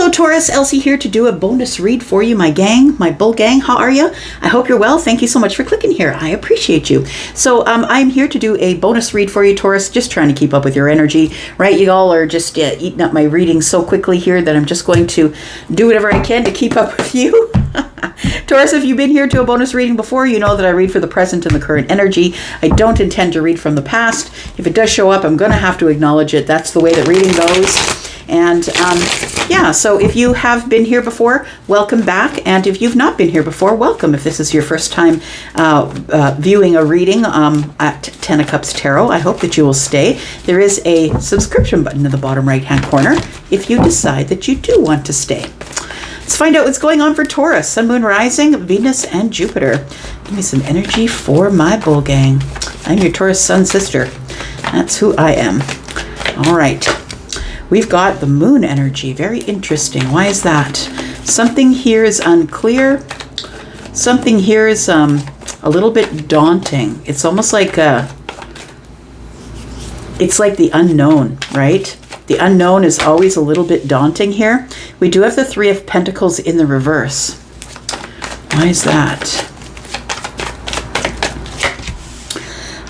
Hello Taurus, Elsie here to do a bonus read for you, my gang, my bull gang. How are you? I hope you're well. Thank you so much for clicking here. I appreciate you. So I'm here to do a bonus read for you, Taurus, just trying to keep up with your energy, right? You all are just eating up my reading so quickly here that I'm just going to do whatever I can to keep up with you. Taurus, if you've been here to a bonus reading before, you know that I read for the present and the current energy. I don't intend to read from the past. If it does show up, I'm going to have to acknowledge it. That's the way that reading goes. And yeah, so if you have been here before, welcome back. And if you've not been here before, welcome. If this is your first time viewing a reading at 10 of Cups Tarot, I hope that you will stay. There is a subscription button in the bottom right-hand corner if you decide that you do want to stay. Let's find out what's going on for Taurus, Sun, Moon, Rising, Venus, and Jupiter. Give me some energy for my bull gang. I'm your Taurus Sun sister. That's who I am. All right. We've got the moon energy. Very interesting. Why is that? Something here is unclear. Something here is a little bit daunting. It's almost like it's like the unknown, right? The unknown is always a little bit daunting here. We do have the Three of Pentacles in the reverse. Why is that?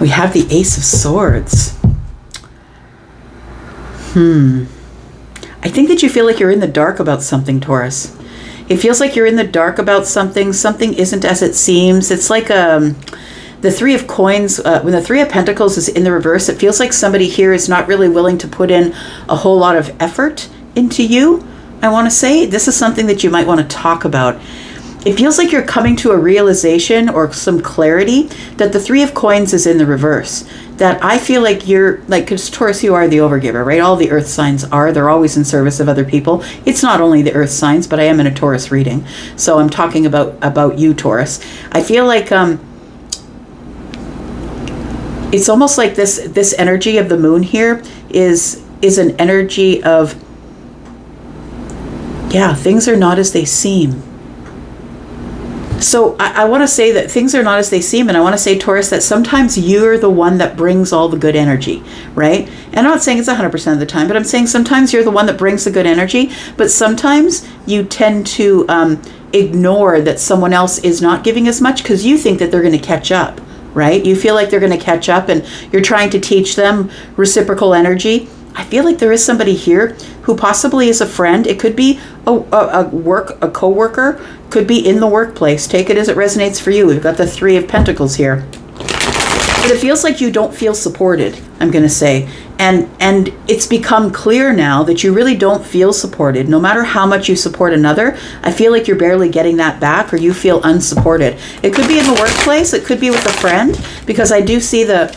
We have the Ace of Swords. I think that you feel like you're in the dark about something, Taurus. It feels like you're in the dark about something. Something isn't as it seems. It's like the Three of Coins. When the Three of Pentacles is in the reverse, it feels like somebody here is not really willing to put in a whole lot of effort into you. I want to say this is something that you might want to talk about. It feels like you're coming to a realization or some clarity that the Three of Coins is in the reverse. That I feel like you're, like, because Taurus, you are the overgiver, right? All the earth signs are. They're always in service of other people. It's not only the earth signs, but I am in a Taurus reading. So I'm talking about you, Taurus. I feel like it's almost like this energy of the moon here is an energy of, yeah, things are not as they seem. So I want to say that things are not as they seem, and I want to say, Taurus, that sometimes you're the one that brings all the good energy, right? And I'm not saying it's 100% of the time, but I'm saying sometimes you're the one that brings the good energy, but sometimes you tend to ignore that someone else is not giving as much because you think that they're going to catch up, right? You feel like they're going to catch up and you're trying to teach them reciprocal energy. I feel like there is somebody here who possibly is a friend. It could be a co-worker, could be in the workplace. Take it as it resonates for you. We've got the Three of Pentacles here. But it feels like you don't feel supported, I'm going to say. And it's become clear now that you really don't feel supported. No matter how much you support another, I feel like you're barely getting that back, or you feel unsupported. It could be in the workplace. It could be with a friend, because I do see the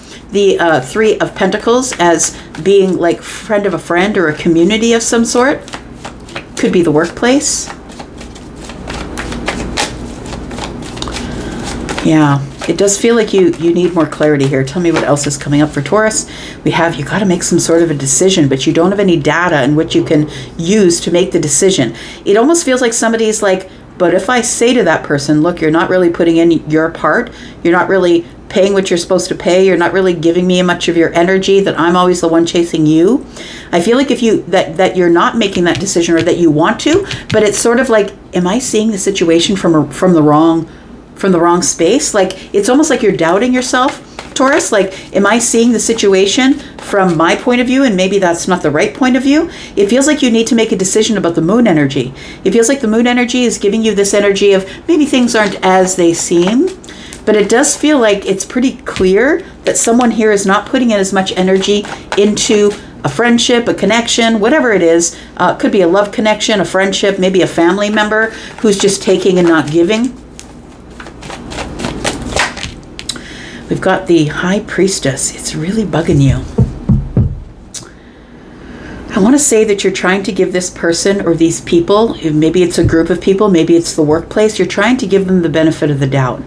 Three of Pentacles as being like friend of a friend or a community of some sort. Could be the workplace. Yeah, it does feel like you need more clarity here. Tell me what else is coming up for Taurus. We have, you got to make some sort of a decision, but you don't have any data in which you can use to make the decision. It almost feels like somebody's like, but if I say to that person, look, you're not really putting in your part, you're not really paying what you're supposed to pay, you're not really giving me much of your energy, that I'm always the one chasing you. I feel like if you that you're not making that decision, or that you want to, but it's sort of like, am I seeing the situation from the wrong space? Like, it's almost like you're doubting yourself, Taurus. Like, am I seeing the situation from my point of view, and maybe that's not the right point of view? It feels like you need to make a decision about the moon energy. It feels like the moon energy is giving you this energy of maybe things aren't as they seem. But it does feel like it's pretty clear that someone here is not putting in as much energy into a friendship, a connection, whatever it is. It could be a love connection, a friendship, maybe a family member who's just taking and not giving. We've got the High Priestess. It's really bugging you. I want to say that you're trying to give this person or these people, maybe it's a group of people, maybe it's the workplace, you're trying to give them the benefit of the doubt.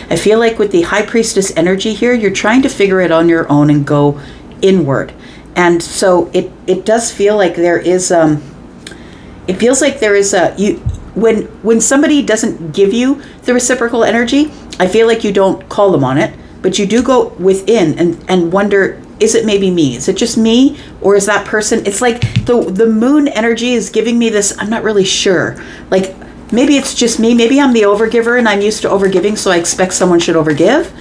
I feel like with the High Priestess energy here, you're trying to figure it on your own and go inward. And so it does feel like there is, it feels like there is when somebody doesn't give you the reciprocal energy, I feel like you don't call them on it, but you do go within and wonder, is it maybe me? Is it just me? Or is that person, it's like the moon energy is giving me this, I'm not really sure. Like, maybe it's just me. Maybe I'm the overgiver and I'm used to overgiving, so I expect someone should overgive.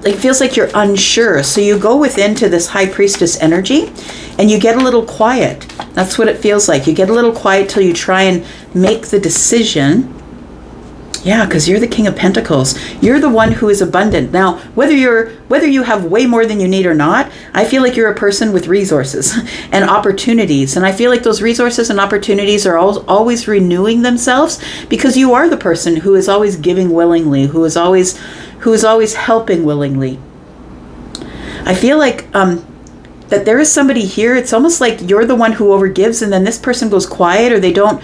It feels like you're unsure. So you go within to this high priestess energy and you get a little quiet. That's what it feels like. You get a little quiet till you try and make the decision. Yeah, because you're the King of Pentacles. You're the one who is abundant. Now, whether you have way more than you need or not, I feel like you're a person with resources and opportunities. And I feel like those resources and opportunities are always renewing themselves, because you are the person who is always giving willingly, who is always helping willingly. I feel like that there is somebody here. It's almost like you're the one who overgives, and then this person goes quiet, or they don't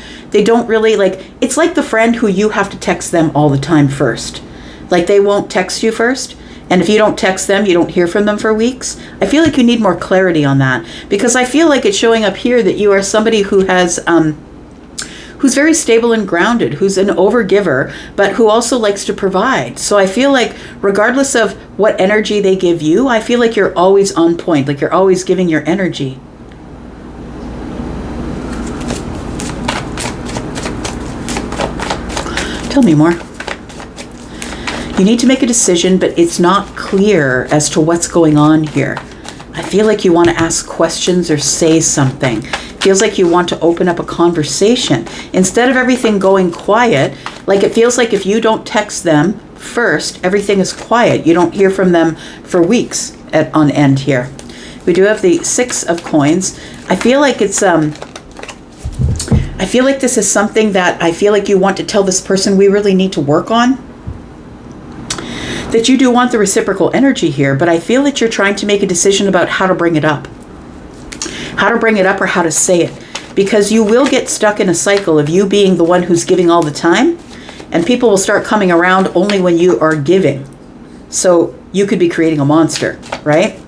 really, like, it's like the friend who you have to text them all the time first. Like, they won't text you first, and if you don't text them, you don't hear from them for weeks. I feel like you need more clarity on that, because I feel like it's showing up here that you are somebody who has who's very stable and grounded, who's an overgiver, but who also likes to provide. So I feel like regardless of what energy they give you, I feel like you're always on point, like you're always giving your energy. Tell me more. You need to make a decision, but it's not clear as to what's going on here. I feel like you want to ask questions or say something. Feels like you want to open up a conversation. Instead of everything going quiet, like it feels like if you don't text them first, everything is quiet. You don't hear from them for weeks on end here. We do have the 6 of coins. I feel like it's I feel like this is something that I feel like you want to tell this person we really need to work on. That you do want the reciprocal energy here, but I feel that you're trying to make a decision about how to bring it up. How to bring it up or how to say it. Because you will get stuck in a cycle of you being the one who's giving all the time, and people will start coming around only when you are giving. So you could be creating a monster, right?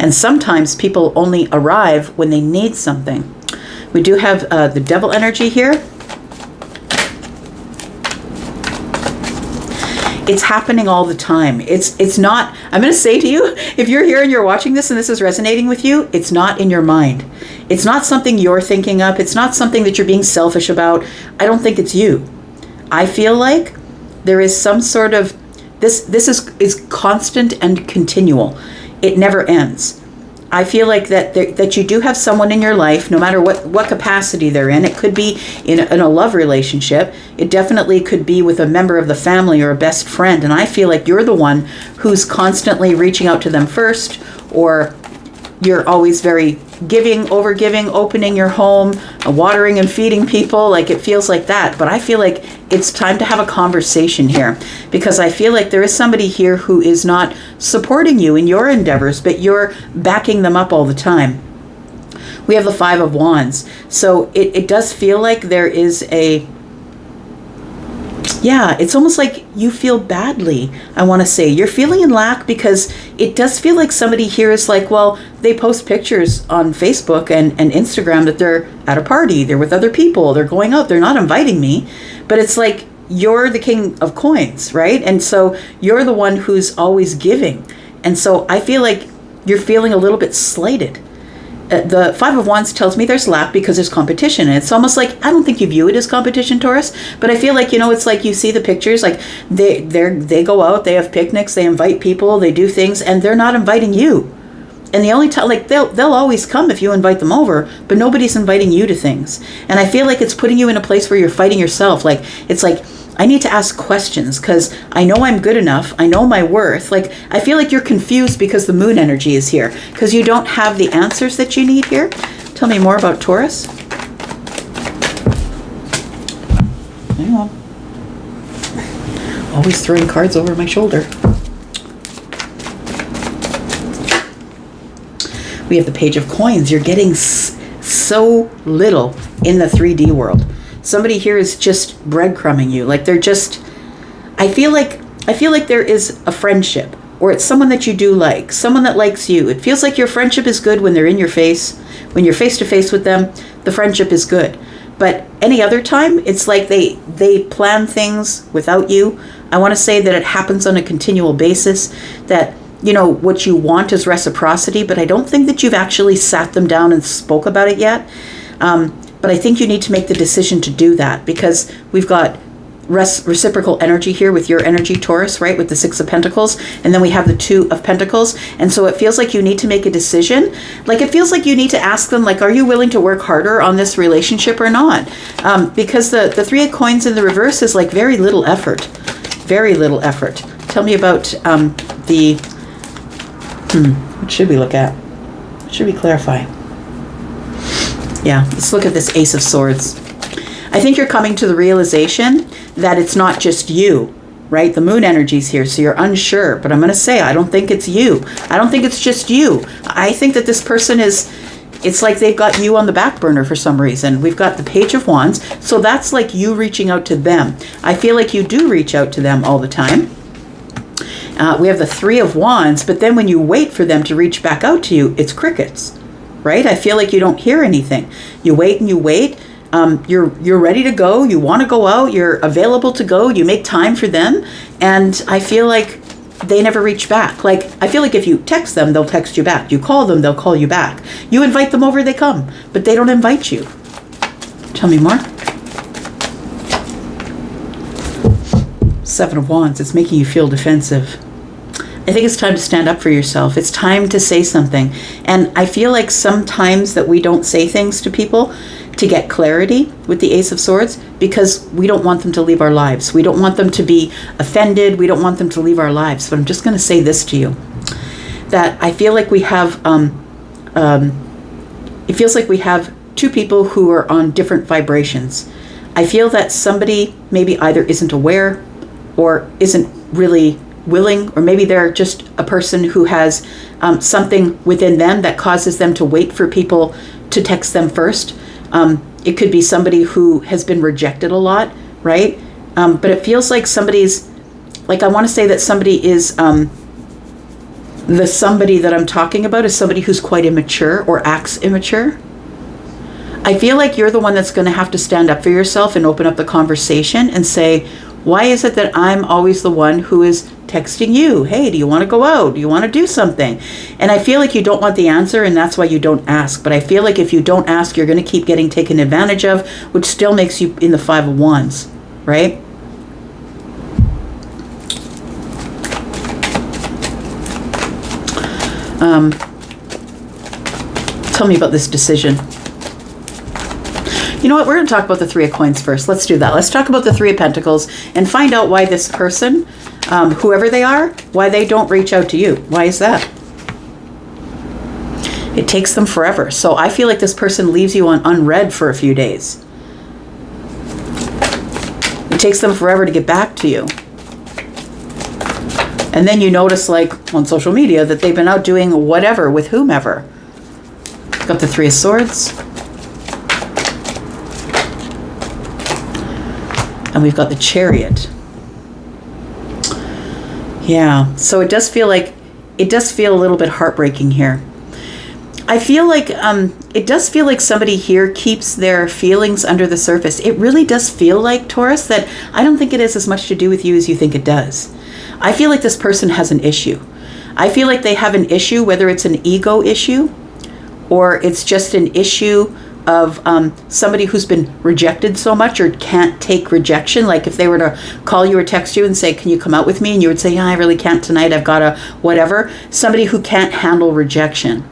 And sometimes people only arrive when they need something. We do have the devil energy here. It's happening all the time. It's not, I'm going to say to you, if you're here and you're watching this and this is resonating with you, it's not in your mind. It's not something you're thinking up. It's not something that you're being selfish about. I don't think it's you. I feel like there is some sort of, this is constant and continual. It never ends. I feel like that you do have someone in your life, no matter what capacity they're in. It could be in a love relationship. It definitely could be with a member of the family or a best friend. And I feel like you're the one who's constantly reaching out to them first, or you're always very giving, overgiving, opening your home, watering and feeding people. Like, it feels like that. But I feel like it's time to have a conversation here, because I feel like there is somebody here who is not supporting you in your endeavors, but you're backing them up all the time. We have the 5 of Wands. So it does feel like there is it's almost like you feel badly, I want to say. You're feeling in lack, because it does feel like somebody here is like, well, they post pictures on Facebook and Instagram that they're at a party, they're with other people, they're going out, they're not inviting me. But it's like, you're the King of Coins, right? And so you're the one who's always giving. And so I feel like you're feeling a little bit slighted. The 5 of Wands tells me there's lack because there's competition. And it's almost like, I don't think you view it as competition, Taurus, but I feel like, it's like you see the pictures, like they go out, they have picnics, they invite people, they do things, and they're not inviting you. And the only time, like, they'll always come if you invite them over, but nobody's inviting you to things. And I feel like it's putting you in a place where you're fighting yourself. Like, it's like, I need to ask questions because I know I'm good enough. I know my worth. Like, I feel like you're confused because the moon energy is here, because you don't have the answers that you need here. Tell me more about Taurus. Hang on. Always throwing cards over my shoulder. We have the Page of Coins. You're getting so little in the 3D world. Somebody here is just breadcrumbing you. Like, they're just, I feel like there is a friendship, or it's someone that you do like, someone that likes you. It feels like your friendship is good when they're in your face. When you're face to face with them, the friendship is good. But any other time, it's like they plan things without you. I want to say that it happens on a continual basis, that, you know, what you want is reciprocity, but I don't think that you've actually sat them down and spoke about it yet. But I think you need to make the decision to do that, because we've got reciprocal energy here with your energy, Taurus, right, with the Six of Pentacles, and then we have the Two of Pentacles. And so it feels like you need to make a decision. Like, it feels like you need to ask them, like, are you willing to work harder on this relationship or not? Because the Three of Coins in the reverse is like very little effort. Very little effort. Tell me about what should we look at? What should we clarify? Yeah, let's look at this Ace of Swords. I think you're coming to the realization that it's not just you, right? The moon energy's here, so you're unsure. But I'm going to say, I don't think it's you. I don't think it's just you. I think that this person is, it's like they've got you on the back burner for some reason. We've got the Page of Wands, so that's like you reaching out to them. I feel like you do reach out to them all the time. We have the Three of Wands, but then when you wait for them to reach back out to you, it's crickets, right? I feel like you don't hear anything. You wait and you wait. You're ready to go. You want to go out. You're available to go. You make time for them. And I feel like they never reach back. Like, I feel like if you text them, they'll text you back. You call them, they'll call you back. You invite them over, they come. But they don't invite you. Tell me more. Seven of Wands. It's making you feel defensive. I think it's time to stand up for yourself. It's time to say something. And I feel like sometimes that we don't say things to people to get clarity with the Ace of Swords, because we don't want them to leave our lives. We don't want them to be offended. We don't want them to leave our lives. But I'm just going to say this to you, that I feel like we have, it feels like we have two people who are on different vibrations. I feel that somebody maybe either isn't aware or isn't really willing, or maybe they're just a person who has something within them that causes them to wait for people to text them first. It could be somebody who has been rejected a lot, right? But it feels like somebody's, like, I want to say that somebody is, the somebody that I'm talking about is somebody who's quite immature or acts immature. I feel like you're the one that's going to have to stand up for yourself and open up the conversation and say, why is it that I'm always the one who is texting you? Hey, do you want to go out? Do you want to do something? And I feel like you don't want the answer, and that's why you don't ask. But I feel like if you don't ask, you're going to keep getting taken advantage of, which still makes you in the Five of Wands, right? Tell me about this decision. You know what? We're going to talk about the Three of Coins first. Let's do that. Let's talk about the Three of Pentacles and find out why this person, whoever they are, why they don't reach out to you. Why is that? It takes them forever. So I feel like this person leaves you on unread for a few days. It takes them forever to get back to you. And then you notice, like, on social media that they've been out doing whatever with whomever. Got the Three of Swords. And we've got the Chariot. Yeah, so it does feel a little bit heartbreaking here. I feel like it does feel like somebody here keeps their feelings under the surface. It really does feel like, Taurus, that I don't think it has as much to do with you as you think it does. I feel like this person has an issue. I feel like they have an issue, whether it's an ego issue or it's just an issue of somebody who's been rejected so much or can't take rejection. Like if they were to call you or text you and say, can you come out with me? And you would say, yeah, I really can't tonight. I've got a whatever. Somebody who can't handle rejection.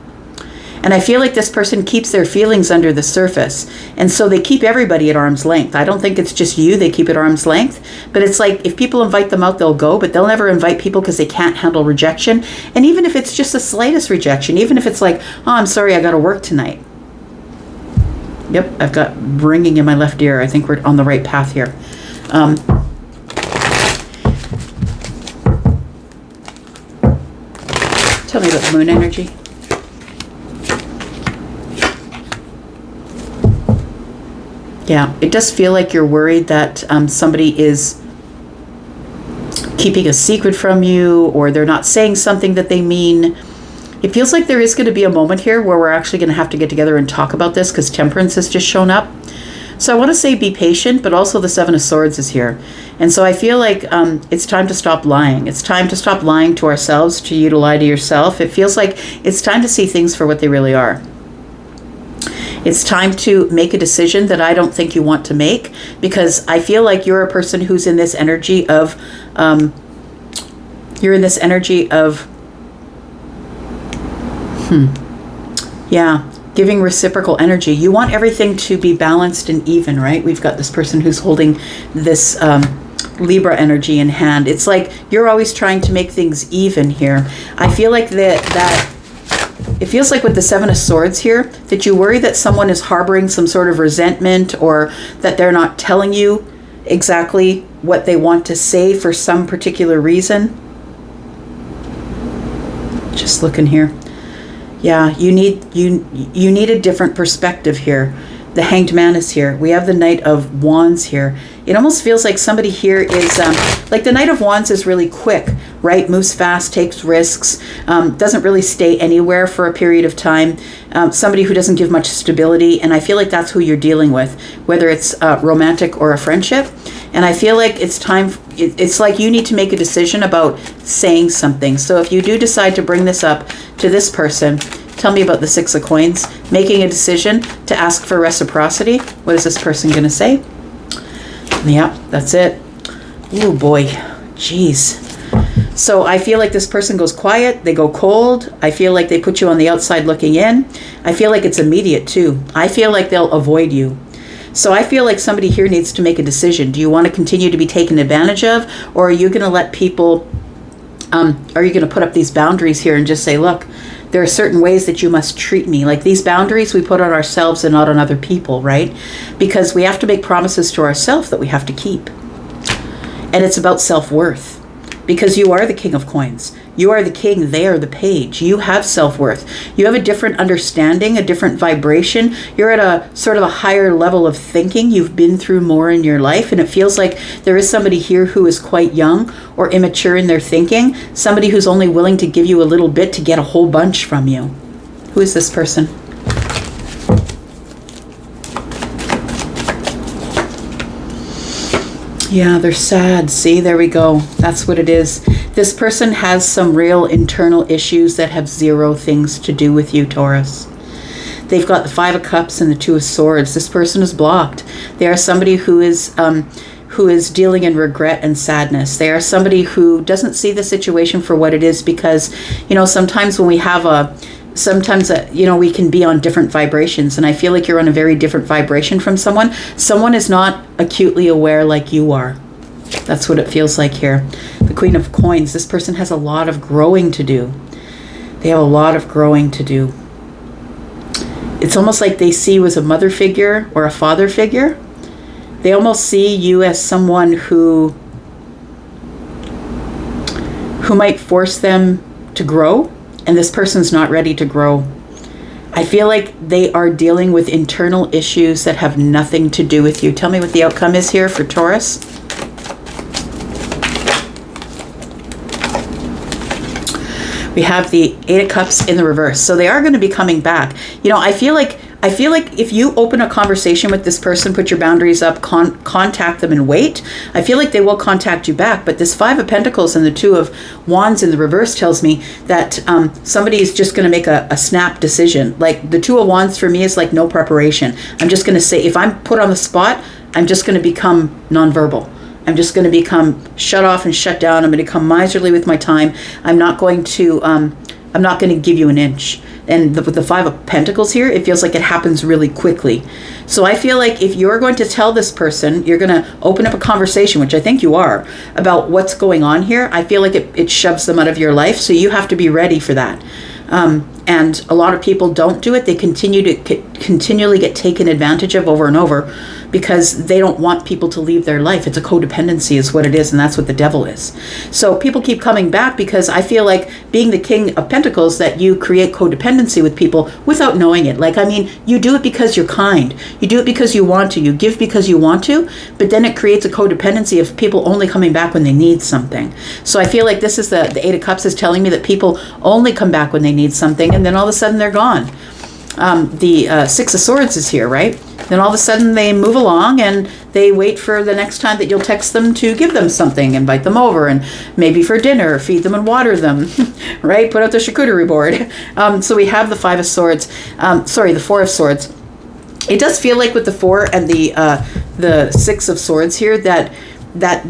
And I feel like this person keeps their feelings under the surface. And so they keep everybody at arm's length. I don't think it's just you they keep at arm's length. But it's like if people invite them out, they'll go. But they'll never invite people because they can't handle rejection. And even if it's just the slightest rejection, even if it's like, oh, I'm sorry, I got to work tonight. Yep, I've got ringing in my left ear. I think we're on the right path here. Tell me about the moon energy. Yeah, it does feel like you're worried that somebody is keeping a secret from you, or they're not saying something that they mean. It feels like there is going to be a moment here where we're actually going to have to get together and talk about this because Temperance has just shown up. So I want to say be patient, but also the Seven of Swords is here. And so I feel like it's time to stop lying. It's time to stop lying to ourselves, to you to lie to yourself. It feels like it's time to see things for what they really are. It's time to make a decision that I don't think you want to make, because I feel like you're a person who's in this energy of, giving reciprocal energy. You want everything to be balanced and even, right? We've got this person who's holding this Libra energy in hand. It's like you're always trying to make things even here. I feel like that it feels like with the Seven of Swords here, that you worry that someone is harboring some sort of resentment, or that they're not telling you exactly what they want to say for some particular reason. Just looking here. Yeah, you need a different perspective here. The Hanged Man is here. We have the Knight of Wands here. It almost feels like somebody here is, like the Knight of Wands is really quick, right? Moves fast, takes risks, doesn't really stay anywhere for a period of time. Somebody who doesn't give much stability. And I feel like that's who you're dealing with, whether it's romantic or a friendship. And I feel like it's time, it's like you need to make a decision about saying something. So if you do decide to bring this up to this person, tell me about the Six of Coins, making a decision to ask for reciprocity. What is this person going to say? Yeah, that's it. Oh boy, jeez. So I feel like this person goes quiet, they go cold. I feel like they put you on the outside looking in. I feel like it's immediate too. I feel like they'll avoid you. So I feel like somebody here needs to make a decision. Do you want to continue to be taken advantage of, or are you going to let people, are you going to put up these boundaries here and just say, look, there are certain ways that you must treat me. Like these boundaries we put on ourselves and not on other people, right? Because we have to make promises to ourselves that we have to keep. And it's about self-worth. Because you are the King of Coins. You are the king, they are the page. You have self-worth. You have a different understanding, a different vibration. You're at a sort of a higher level of thinking. You've been through more in your life, and it feels like there is somebody here who is quite young or immature in their thinking. Somebody who's only willing to give you a little bit to get a whole bunch from you. Who is this person? Yeah, they're sad. See, there we go. That's what it is. This person has some real internal issues that have zero things to do with you, Taurus. They've got the Five of Cups and the Two of Swords. This person is blocked. They are somebody who is dealing in regret and sadness. They are somebody who doesn't see the situation for what it is, because, you know, sometimes when we have we can be on different vibrations, and I feel like you're on a very different vibration from someone. Someone is not acutely aware like you are. That's what it feels like here. The Queen of Coins, this person has a lot of growing to do. They have a lot of growing to do. It's almost like they see you as a mother figure or a father figure. They almost see you as someone who might force them to grow, and this person's not ready to grow. I feel like they are dealing with internal issues that have nothing to do with you. Tell me what the outcome is here for Taurus. We have the Eight of Cups in the reverse. So they are going to be coming back. You know, I feel like if you open a conversation with this person, put your boundaries up, contact them and wait, I feel like they will contact you back. But this Five of Pentacles and the Two of Wands in the reverse tells me that somebody is just going to make a snap decision. Like the Two of Wands for me is like no preparation. I'm just going to say, if I'm put on the spot, I'm just going to become nonverbal. I'm just going to become shut off and shut down. I'm going to become miserly with my time. I'm not going to give you an inch. And with the Five of Pentacles here, it feels like it happens really quickly. So I feel like if you're going to tell this person, you're going to open up a conversation, which I think you are, about what's going on here, I feel like it shoves them out of your life. So you have to be ready for that. And a lot of people don't do it. They continually get taken advantage of over and over because they don't want people to leave their life. It's a codependency is what it is, and that's what the devil is. So people keep coming back because I feel like being the King of Pentacles, that you create codependency with people without knowing it. Like, I mean, you do it because you're kind. You do it because you want to. You give because you want to, but then it creates a codependency of people only coming back when they need something. So I feel like this is the Eight of Cups is telling me that people only come back when they need something, and then all of a sudden they're gone. The Six of Swords is here, right? Then all of a sudden they move along and they wait for the next time that you'll text them to give them something, invite them over, and maybe for dinner, feed them and water them, right? Put out the charcuterie board. So we have the Five of Swords, the Four of Swords. It does feel like with the Four and the Six of Swords here that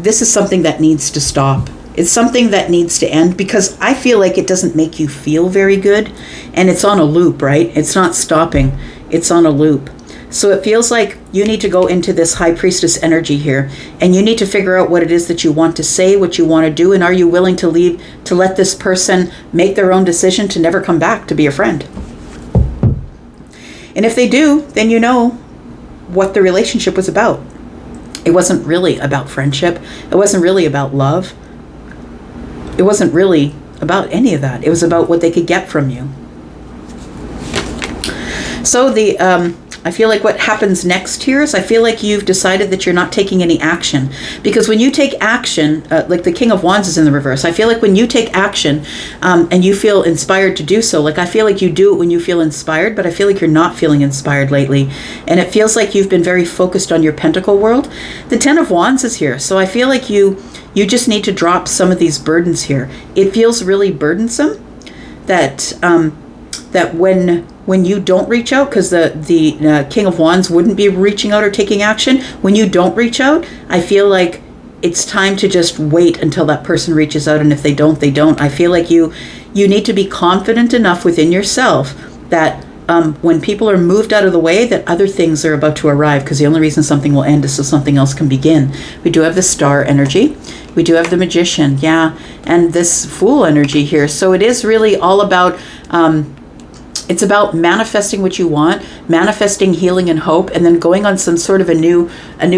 this is something that needs to stop. It's something that needs to end, because I feel like it doesn't make you feel very good, and it's on a loop, right? It's not stopping. It's on a loop. So it feels like you need to go into this High Priestess energy here, and you need to figure out what it is that you want to say, what you want to do, and are you willing to let this person make their own decision to never come back to be a friend? And if they do, then you know what the relationship was about. It wasn't really about friendship. It wasn't really about love. It wasn't really about any of that. It was about what they could get from you. So I feel like what happens next here is I feel like you've decided that you're not taking any action. Because when you take action, like the King of Wands is in the reverse, I feel like when you take action and you feel inspired to do so, like I feel like you do it when you feel inspired, but I feel like you're not feeling inspired lately. And it feels like you've been very focused on your Pentacle world. The Ten of Wands is here. So I feel like you just need to drop some of these burdens here. It feels really burdensome that when you don't reach out, because the King of Wands wouldn't be reaching out or taking action. When you don't reach out, I feel like it's time to just wait until that person reaches out, and if they don't, they don't. I feel like you need to be confident enough within yourself that when people are moved out of the way, that other things are about to arrive, because the only reason something will end is so something else can begin. We do have the Star energy. We do have the Magician, yeah, and this Fool energy here. So it is really all about, it's about manifesting what you want, manifesting healing and hope, and then going on some sort of a new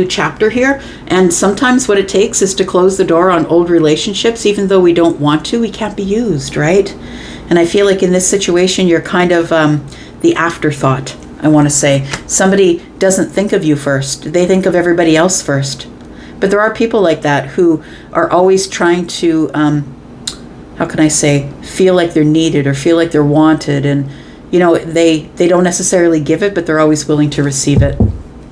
chapter here. And sometimes what it takes is to close the door on old relationships, even though we don't want to. We can't be used, right? And I feel like in this situation, you're kind of the afterthought, I want to say. Somebody doesn't think of you first. They think of everybody else first. But there are people like that who are always trying to, how can I say, feel like they're needed or feel like they're wanted. And, you know, they don't necessarily give it, but they're always willing to receive it.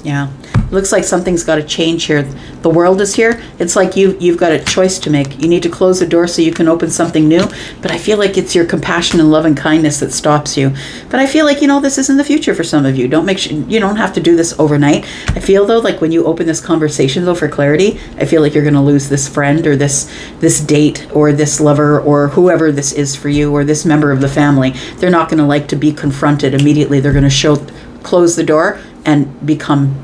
Yeah. It looks like something's got to change here. The World is here. It's like you've got a choice to make. You need to close the door so you can open something new. But I feel like it's your compassion and love and kindness that stops you. But I feel like, you know, this is in the future for some of you. You don't have to do this overnight. I feel though, like when you open this conversation though for clarity, I feel like you're going to lose this friend or this date or this lover or whoever this is for you or this member of the family. They're not going to like to be confronted immediately. They're going to close the door and become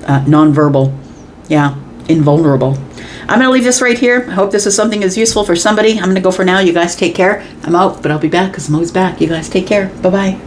nonverbal, yeah, invulnerable. I'm going to leave this right here. I hope this is something that's useful for somebody. I'm going to go for now. You guys take care. I'm out, but I'll be back because I'm always back. You guys take care. Bye-bye.